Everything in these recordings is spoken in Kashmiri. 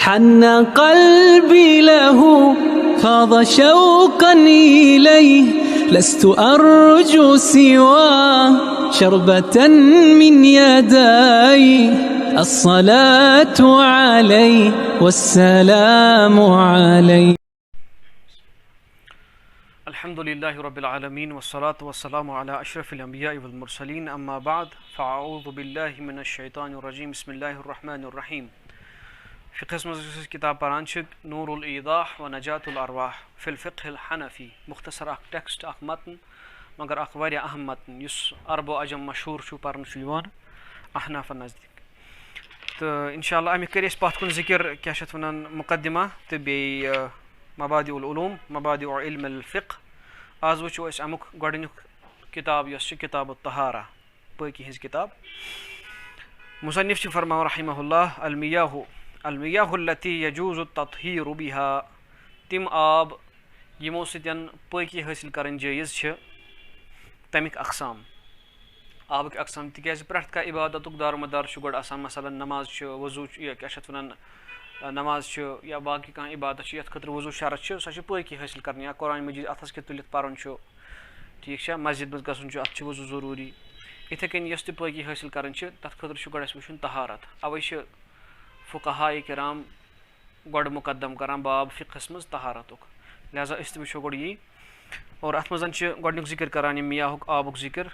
حن قلبي له فاض شوقا إليه لست أرجو سوى شربة من يدي الصلاة عليه والسلام عليه. الحمد لله رب العالمين والصلاة والسلام على أشرف الأنبياء والمرسلين أما بعد فأعوذ بالله من الشيطان الرجيم بسم الله الرحمن الرحيم. فقهس مز كتاب پران نور الإيضاح ونجاة الأرواح في الفقه الحنفي مختصر اخ ٹیکسٹ اخ متن مگر اخ واریاہ اہم متن یس عربو عجم مشہور چھُ پرنہٕ یِوان احنافن نزدیک تہٕ انشاءاللہ امیُک کٔرۍ أسۍ پتھ کُن ذکر کیاہ چھِ اتھ ونان مقدمہ تہٕ بیٚیہِ مبادئ العلوم مبادئ علم الفقه آز وٕچھو أسۍ امیُک گۄڈنیُک کتاب یۄس چھِ کتاب الطہارہ پٲکی ہٕنٛز کتاب. مصنف چھُ فرماوان رحمہ اللہ المياه التي يجوز التطهير بها تم آب یمو سۭتۍ پٲکی حٲصِل کرٕنۍ جٲیز چھِ تمیُک اقسام آبٕکۍ اقسام تِکیازِ پرٛٮ۪تھ کانٛہہ عبادتُک دارمدار چھُ گۄڈٕ آسان مثلاً نماز چھُ وضوٗ چھُ یا کیاہ چھِ اتھ ونان نماز چھُ یا باقٕے کانٛہہ عبادت چھُ یتھ خٲطرٕ وضوٗ شرط چھِ سۄ چھِ پٲکی حٲصِل کرٕنۍ یا قرآن مجیٖد اتھس کٮ۪تھ تُلِتھ پرُن چھُ ٹھیٖک چھا مسجد منٛز گژھُن چھُ اتھ چھُ وضوٗ ضروٗری یِتھٕے کٔنۍ یۄس تہِ پٲکی حٲصِل کرٕنۍ چھِ تتھ خٲطرٕ چھُ گۄڈٕ اسہِ وٕچھُن طہارت اوے چھِ فقہاء کرام گۄڈٕ مقدم کران باب فقہس منٛز طہارتُک لہٰذا أسۍ تہِ وٕچھو گۄڈٕ یی اور اتھ منٛز چھِ گۄڈنیُک ذکر کران یِم میاہُک آبُک ذکر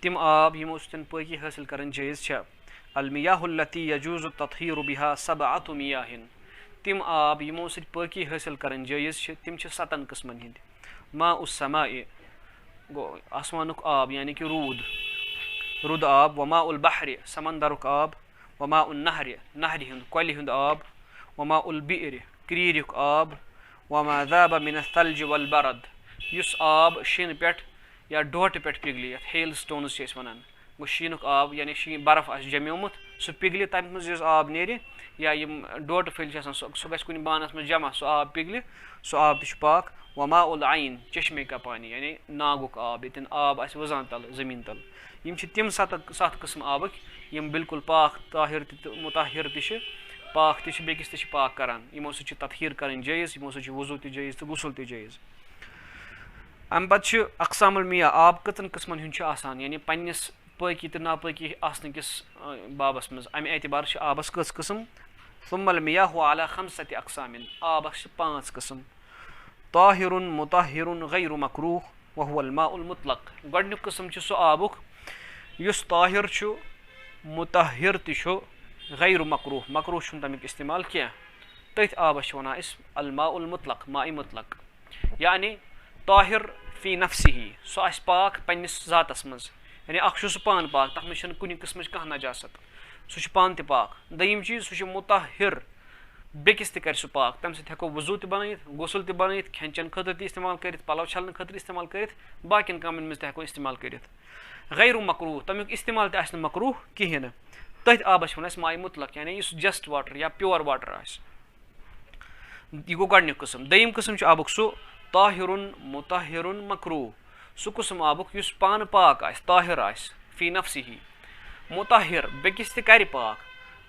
تِم آب یِمو سۭتۍ پٲکی حٲصِل کرٕنۍ جٲیز چھےٚ المياه التي يجوز التطهير بها 7 مياه تِم آب یِمو سۭتۍ پٲکی حٲصِل کرٕنۍ جٲیز چھِ تِم چھِ 7 قٕسمن ہٕنٛدۍ ماء السماء گوٚو آسمانُک آب یعنی کہِ روٗد آب وماء البحر سمندرُک آب وماء النهر نہرِ ہُنٛد کۄلہِ ہُنٛد آب وماء البئر کریٖرُک آب وما ذاب من الثلج والبرد یُس آب شیٖنہٕ پٮ۪ٹھ یا ڈوٹہٕ پٮ۪ٹھ پِگلہِ یتھ ہیل سٹونز چھِ أسۍ ونان گوٚو شیٖنُک آب یعنی شیٖن برف آسہِ جمیومُت سُہ پِگلہِ تمہِ منٛز یُس آب نیرِ یا یِم ڈوٹہٕ پھٔلۍ چھِ آسان سُہ گژھِ کُنہِ بانس منٛز جمع سُہ آب پِگلہِ سُہ آب تہِ چھُ پاک وماء العین چشمے کا پانی یعنی ناگُک آب ییٚتٮ۪ن آب آسہِ وٕزان تل زٔمیٖن تل یِم چھِ تِم 7 قٕسم آبٕکۍ یِم بالکُل پاک طاہر تہِ تہٕ مُطہر تہِ چھِ پاک تہِ چھِ بیٚکِس تہِ چھِ پاک کران یِمو سۭتۍ چھِ تطہیٖر کرٕنۍ جٲیز یِمو سۭتۍ چھِ وضوٗ تہِ جٲیز تہٕ غسل تہِ جٲیز. امہِ پتہٕ چھِ اقسام المياه آب کٔژن قٕسمن ہُنٛد چھُ آسان یعنی پننِس پٲکی تہٕ ناپٲکی آسنہٕ کِس بابس منٛز امہِ اعتبار چھِ آبس کٔژ قٕسم ثم المياه على 5 اقسام آبس چھِ 5 قٕسم طاہر مطہر غیر مکروہ وهو الماء المطلق گۄڈنیُک قٕسم چھُ سُہ آبُک یُس طاہر چھُ مطہر تہِ چھُ غیر مکروہ مکروہ چھُنہٕ تمیُک استعمال کینٛہہ تٔتھۍ آبس چھِ ونان أسۍ الماء المطلق ماء مطلق یعنی طاہر فی نفسہی سُہ آسہِ پاک پننِس ذاتس منٛز یعنی اکھ چھُ سُہ پانہٕ پاک تتھ منٛز چھنہٕ کُنہِ قٕسمٕچ کانٛہہ نجاست سُہ چھُ پانہٕ تہِ پاک. دوٚیِم چیٖز سُہ چھُ مطہر بیٚکِس تہِ کرِ سُہ پاک تمہِ سۭتۍ ہٮ۪کو وضوٗ تہِ بنٲیِتھ غسل تہِ بنٲیِتھ کھٮ۪ن چٮ۪ن خٲطرٕ تہِ استعمال کٔرِتھ پلو چھلنہٕ خٲطرٕ استعمال کٔرِتھ باقین کامٮ۪ن منٛز تہِ ہٮ۪کو استعمال کٔرِتھ. غیر مکروہ تمیُک استعمال تہِ آسہِ نہٕ مکروہ کہیٖنۍ نہٕ تٔتھۍ آبس چھِ ونان أسۍ ماء مطلق یعنی یُس جسٹ واٹر یا پیور واٹر آسہِ یہِ گوٚو گۄڈنیُک قٕسم. دوٚیِم قٕسم چھُ آبُک سُہ طاہر مطہر مکروہ سُہ قٕسم آبُک یُس پانہٕ پاک آسہِ طاہر آسہِ فی نفسہی مطہر بیٚکِس تہِ کرِ پاک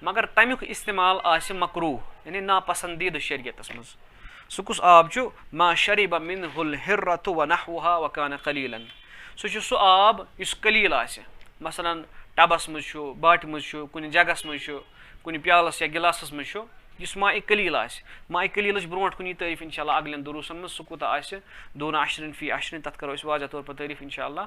مگر تمیُک استعمال آسہِ مکروہ یعنی ناپسندیدٕ شریعتس منٛز. سُہ کُس آب چھُ ما شرب منه الهرة ونحوها وكان قليلا سُہ چھُ سُہ آب یُس قلیٖل آسہِ مثلاً ٹبس منٛز چھُ باٹہِ منٛز چھُ کُنہِ جگس منٛز چھُ کُنہِ پیالس یا گِلاسس منٛز چھُ یُس ماء قلیٖل آسہِ ماء قلیٖلٕچ برونٛٹھ کُن یی تعریٖف انشاءاللہ اگلین دروسن منٛز سُہ کوٗتاہ آسہِ دوٗنہٕ 10 فی 10 تتھ کرو أسۍ واضح طور پر تعریٖف انشاءاللہ.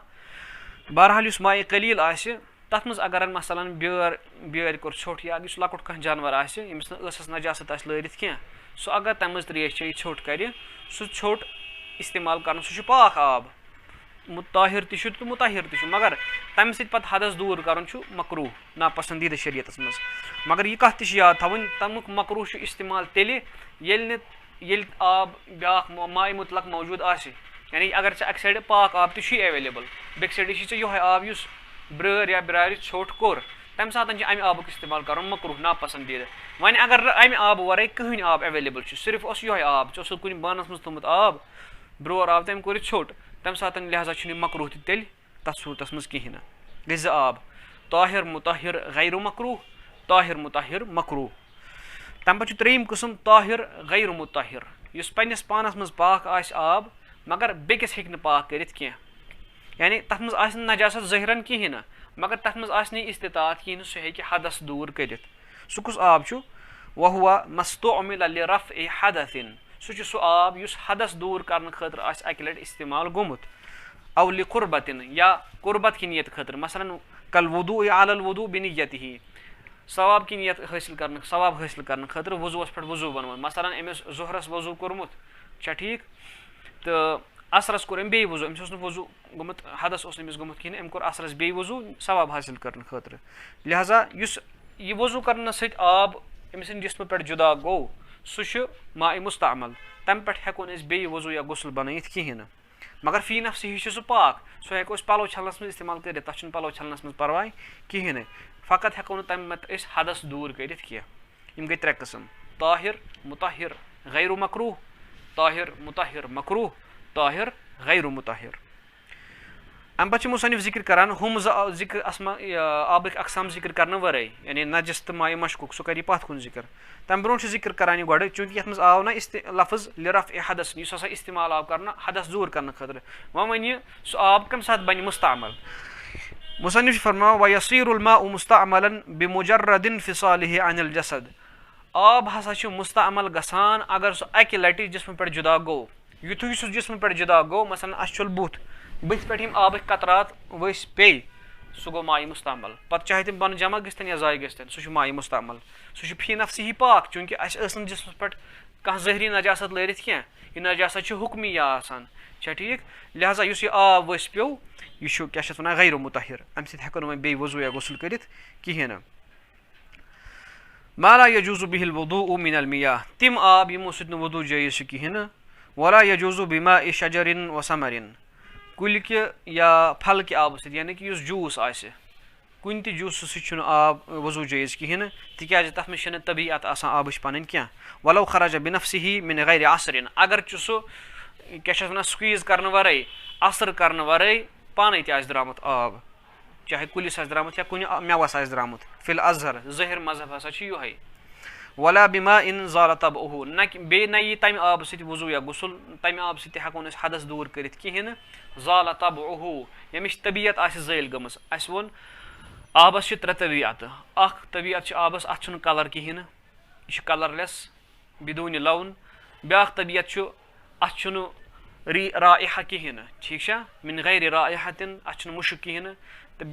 بہرحال یُس ماء قلیٖل آسہِ تتھ منٛز اگر مثلاً بیٲرۍ کوٚر ژھوٚٹھ یا یُس لۄکُٹ کانٛہہ جانور آسہِ ییٚمِس نہٕ ٲسس نجاست آسہِ لٲرِتھ کینٛہہ سُہ اگر تمہِ منٛز تریش چیٚیہِ ژھوٚٹھ کرِ سُہ ژھوٚٹھ استعمال کرُن سُہ چھُ پاک آب طاہر تہِ چھُ تہٕ مطہر تہِ چھُ مگر تمہِ سۭتۍ پتہٕ حدس دوٗر کرُن چھُ مکروہ ناپسندیدٕ شریعتس منٛز. مگر یہِ کتھ تہِ چھِ یاد تھاوٕنۍ تمیُک مکروہ چھُ استعمال تیٚلہِ ییٚلہِ آب بیاکھ ماء مطلق موجوٗد آسہِ یعنی اگر ژےٚ اکہِ سایڈٕ پاک آب تہِ چھُے ایویلیبل بیٚکہِ سایڈٕ چھُے ژےٚ یِہوے آب یُس برٲر یا برارِ ژھوٚٹھ کوٚر تمہِ ساتہٕ چھُ امہِ آبُک استعمال کرُن مکروہ ناپسندیدٕ. وۄنۍ اگر نہٕ امہِ آبہٕ ورٲے کٕہٕنۍ آب ایویلیبل چھُ صرف اوس یِہوے آب ژےٚ اوسُکھ کُنہِ بانس منٛز تھوٚمُت آب برور آب تٔمۍ کوٚر یہِ ژھوٚٹ تمہِ ساتہٕ لہٰذا چھُنہٕ یہِ مکروہ تہِ تیٚلہِ تتھ صوٗرتس منٛز کہیٖنۍ نہٕ. گٔے 2 آب طاہر مطہر غیر مکروہ طاہر مطہر مکروہ. تَمہِ پَتہٕ چھُ ترٛیٚیِم قٕسٕم طاہِر غیر مُطہِر یُس پنٛنِس پانَس منٛز پاک آسہِ آب مگر بیٚکِس ہیٚکہِ نہٕ پاک کٔرِتھ کینٛہہ یعنی تَتھ منٛز آسہِ نہٕ نجاست ظٲہِرن کِہیٖنۍ نہٕ مگر تَتھ منٛز آسہِ نہٕ استطاعت کِہیٖنۍ نہٕ سُہ ہیٚکہِ حدس دوٗر کٔرِتھ سُہ کُس آب چھُ وَہُوَ مَسْتُعْمِلَ لِرَفْعِ حَدَثٍ سُہ چھُ سُہ آب یُس حدس دوٗر کرنہٕ خٲطرٕ آسہِ اَکہِ لَٹہِ اِستعمال گوٚمُت اَو لِقُربَتٍ یا قُربت کہِ نِیَت خٲطرٕ مثلاً کَلوُضوٗ عَلَى الوُضوٗ بِنِیَتِہِ ثواب کہِ نِیت ثواب حٲصِل کرنہٕ خٲطرٕ وضوٗوَس پٮ۪ٹھ وضوٗ بنومُت مثلاً أمِس ظُہرَس وضوٗ کوٚرمُت چھا ٹھیٖک تہٕ عصرس کوٚر أمۍ بیٚیہِ وضوٗ أمِس اوس نہٕ وضوٗ گوٚمُت حدس اوس نہٕ أمِس گوٚمُت کِہیٖنۍ أمۍ کوٚر عصرس بیٚیہِ وضوٗ ثواب حٲصِل کرنہٕ خٲطرٕ لہٰذا یُس یہِ وضوٗ کرنہٕ سۭتۍ آب أمۍ سٕنٛدِ جسمہٕ پٮ۪ٹھ جُدا گوٚو سُہ چھُ ماءِ مُستعمل تَمہِ پٮ۪ٹھ ہٮ۪کو نہٕ أسۍ بیٚیہِ وضوٗ یا غسل بنٲیِتھ کِہیٖنۍ نہٕ مگر فی نفسہِ چھُ سُہ پاک سُہ ہٮ۪کو أسۍ پَلو چھلنس منٛز استعمال کٔرِتھ تَتھ چھُنہٕ پَلو چھلنس منٛز پرواے کِہیٖنۍ نہٕ فقط ہٮ۪کو نہٕ تَمہِ پتہٕ أسۍ حدس دوٗر کٔرِتھ کینٛہہ یِم گٔے ترٛےٚ قٕسم طاہِر مُطہِر غیر مکروٗہ طاہِر مُطہِر مکروٗہ طاہِر غیر مُطہِر اَمہِ پتہٕ چھُ مُصنِف ذِکر کران ہُم زٕ ذِکر آبٕکۍ اقسام ذِکر کرنہٕ ورٲے یعنی نجس تہٕ ماءِ مشکوٗک سُہ کرِ یہِ پتھ کُن ذِکر تَمہِ برونٛٹھ چھُ ذِکر کران یہِ گۄڈٕ چوٗنٛکہِ یَتھ منٛز آو نہ لفظ لِرَفعِ حدس یُس ہسا اِستعمال آو کرنہٕ حدس دوٗر کرنہٕ خٲطرٕ وۄنۍ وَنہِ یہِ سُہ آب کَمہِ ساتہٕ بنہِ مُستعمل مُصنِف چھُ فرماوان وَیَصیٖرُ الْماءُ مُستعملًا بِمُجَرَّدِ انفِصالِهِ عَنِ الْجَسَد آب ہسا چھُ مُستعمل گژھان اگر سُہ اَکہِ لٹہِ جسمہٕ پٮ۪ٹھ جُدا گوٚو یِتھُے سُہ جسمہٕ پٮ۪ٹھ جُدا گوٚو مثلاً اَسہِ چھُل بُتھ بٕتھِ پٮ۪ٹھ یِم آبٕکۍ قطرات ؤسۍ پیٚیہِ سُہ گوٚو ماءِ مُستعمل پتہٕ چاہے تِم بۄنہٕ جمع گٔژھتن یا ضایہِ گٔژھتن سُہ چھُ ماءِ مُستعمل سُہ چھُ فی نفسہِ پاک چوٗنٛکہِ اَسہِ ٲس نہٕ جسمس پٮ۪ٹھ کانٛہہ ظٲہری نجاست لٲرِتھ کینٛہہ یہِ نجاست چھُ حُکمی آسان چھا ٹھیٖک لہٰذا یُس یہِ آب ؤسۍ پیوٚو یہِ چھُ کیاہ چھِ اَتھ وَنان غیر مُطہِر اَمہِ سۭتۍ ہٮ۪کو نہٕ وۄنۍ بیٚیہِ وضوٗ یا غسل کٔرِتھ کِہیٖنۍ نہٕ ما لا یجوٗزُ بِہِ الوضوٗء من المِیاہ تِم آب یِمو سۭتۍ نہٕ وضوٗ جٲیِز چھُ کِہیٖنۍ نہٕ ولا یجوٗزُ بِماءِ شجرٍ وثمرٍ کُلہِ یا پھلکہِ آبہٕ سۭتۍ یعنی کہِ یُس جوٗس آسہِ کُنہِ تہِ جوٗسہٕ سۭتۍ چھُنہٕ آب وضوٗ جٲیِز کِہیٖنۍ نہٕ تِکیازِ تَتھ منٛز چھَنہٕ طبیعت آسان آبٕچ پَنٕنۍ کینٛہہ ولو خرج بِنفسِہِ من غیر عصرٍ اگر چھُ سُہ کیاہ چھِ اَتھ وَنان سُکویٖز کرنہٕ ورٲے عصر کرنہٕ ورٲے پانے تہِ آسہِ درٛامُت آب چاہے کُلِس آسہِ درٛامُت یا کُنہِ مٮ۪وَس آسہِ درٛامُت فی الازہر ظٲہِر مذہب ہسا چھُ یِہوے ولا بِماءٍ زال طبعه نہ بیٚیہِ نہ یی تَمہِ آبہٕ سۭتۍ وضوٗ یا غسل تَمہِ آبہٕ سۭتۍ تہِ ہٮ۪کو نہٕ أسۍ حدس دوٗر کٔرِتھ کِہیٖنۍ نہٕ زال طبعه ییٚمِچ طبیعت آسہِ زٲیِل گٔمٕژ اَسہِ ووٚن آبس چھِ ترٛےٚ طبیعتہٕ اکھ طبیعت چھِ آبس اَتھ چھُنہٕ کلر کِہیٖنۍ نہٕ یہِ چھُ کلرلیس بدوٗنہِ لون بیاکھ طبیعت چھُ اَتھ چھُنہٕ رائحہ کِہیٖنۍ نہٕ ٹھیٖک چھا من غیر رائحةٍ اَتھ چھُنہٕ مُشُک کِہیٖنۍ نہٕ تہٕ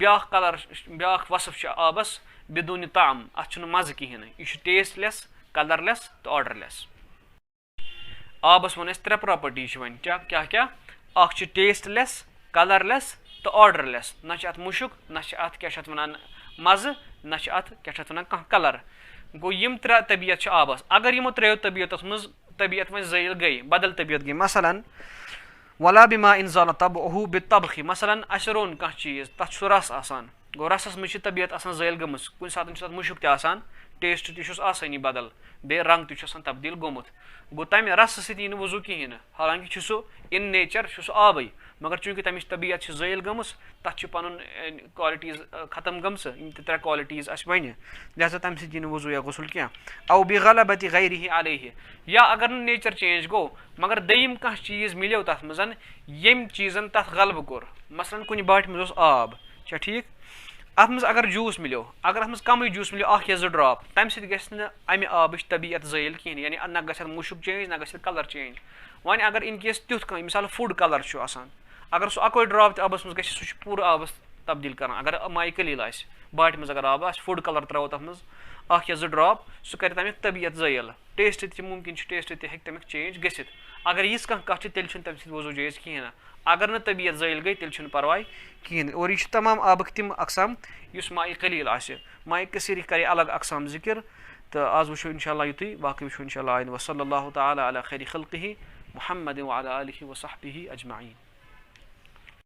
بیاکھ وصف چھُ آبس بدوٗنہِ طعم اَتھ چھُنہٕ مزٕ کِہیٖنۍ نہٕ یہِ چھُ ٹیسٹ لیس کلرلیس تہٕ آرڈرلیس آبس ووٚن اَسہِ ترٛےٚ پراپرٹی چھِ وۄنۍ کیاہ اکھ چھُ ٹیسٹ لیس کلرلیس تہٕ آرڈرلیس نہ چھِ اَتھ مُشُک نہ چھِ اَتھ کیاہ چھِ اَتھ وَنان مزٕ نہ چھِ اَتھ کیاہ چھِ اَتھ وَنان کانٛہہ کلر گوٚو یِم ترٛےٚ طبیعت چھِ آبس اگر یِمو ترٛیو طبیعتس منٛز طبیعت وۄنۍ زٲیِل گٔے بدل طبیعت گٔے مثلاً ولا بِماءٍ زال طبعه بالطبخِ مثلاً اَسہِ روٚن کانٛہہ چیٖز تَتھ چھُ رس آسان گوٚو رسس منٛز چھِ طبیعت آسان زٲیِل گٔمٕژ کُنہِ ساتہٕ چھُ تَتھ مُشُک تہِ آسان ٹیسٹ تہِ چھُس آسٲنی بدل بیٚیہِ رنٛگ تہِ چھُ آسان تبدیٖل گوٚمُت گوٚو تَمہِ رسہٕ سۭتۍ یی نہٕ وضوٗ کِہیٖنۍ نہٕ حالانکہِ چھُ سُہ اِن نیچر چھُ سُہ آبٕے مگر چوٗنٛکہِ تَمِچ طبیعت چھِ زٲیِل گٔمٕژ تَتھ چھُ پَنُن کالٹیٖز ختم گٔمژٕ یِم تہِ ترٛےٚ کالٹیٖز اَسہِ وَنہِ لہٰذا تَمہِ سۭتۍ یی نہٕ وضوٗ یا غسل کینٛہہ او بِغلبتِ غیرِهِ علیہ یا اگر نہٕ نیچر چینج گوٚو مگر دوٚیِم کانٛہہ چیٖز مِلیو تَتھ منٛز ییٚمۍ چیٖزن تَتھ غلبہٕ کوٚر مثلاً کُنہِ باٹہِ منٛز اوس آب چھا ٹھیٖک اَتھ منٛز اگر جوٗس مِلیو اگر اَتھ منٛز کمٕے جوٗس مِلیو اکھ یا زٕ ڈراپ تَمہِ سۭتۍ گژھِ نہٕ اَمہِ آبٕچ طبیعت زٲیِل کِہیٖنۍ یعنی نہ گژھِ اَتھ مُشُک چینج نہ گژھِ اَتھ کلر چینج وۄنۍ اگر اِن کیس تیُتھ کانٛہہ مِثال فُڈ کلر چھُ آسان اگر سُہ اَکوے ڈراپ تہِ آبس منٛز گژھِ سُہ چھُ پوٗرٕ آبس تبدیٖل کران اگر ماے قلیٖل آسہِ باٹہِ منٛز اگر آب آسہِ فُڈ کلر ترٛاوو تَتھ منٛز اکھ یا زٕ ڈراپ سُہ کرِ تَمیُک طبیعت زٲیِل ٹیسٹ تہِ مُمکِن چھُ ٹیسٹ تہِ ہیٚکہِ تَمیُک چینج گٔژھِتھ اگر یِژھ کانٛہہ کَتھ چھِ تیٚلہِ چھُنہٕ تَمہِ سۭتۍ وضوٗ جٲیِز کِہیٖنۍ نہٕ اگر نہٕ طبیعت زٲیِل گٔے تیٚلہِ چھُنہٕ پرواے کِہیٖنۍ اور یہِ چھُ تمام آبٕکۍ تِم اقسام یُس ماے قلیٖل آسہِ ماے کثیٖرٕکۍ کرِ الگ اقسام ذِکر تہٕ آز وٕچھو انشاء اللہ یُتُے باقٕے وٕچھو انشاء اللہ آیِندٕ وصلی اللہ تعالیٰ علی خیرِ خلقِہ محمد وعلی آلہ وصحبہ اجمعیٖن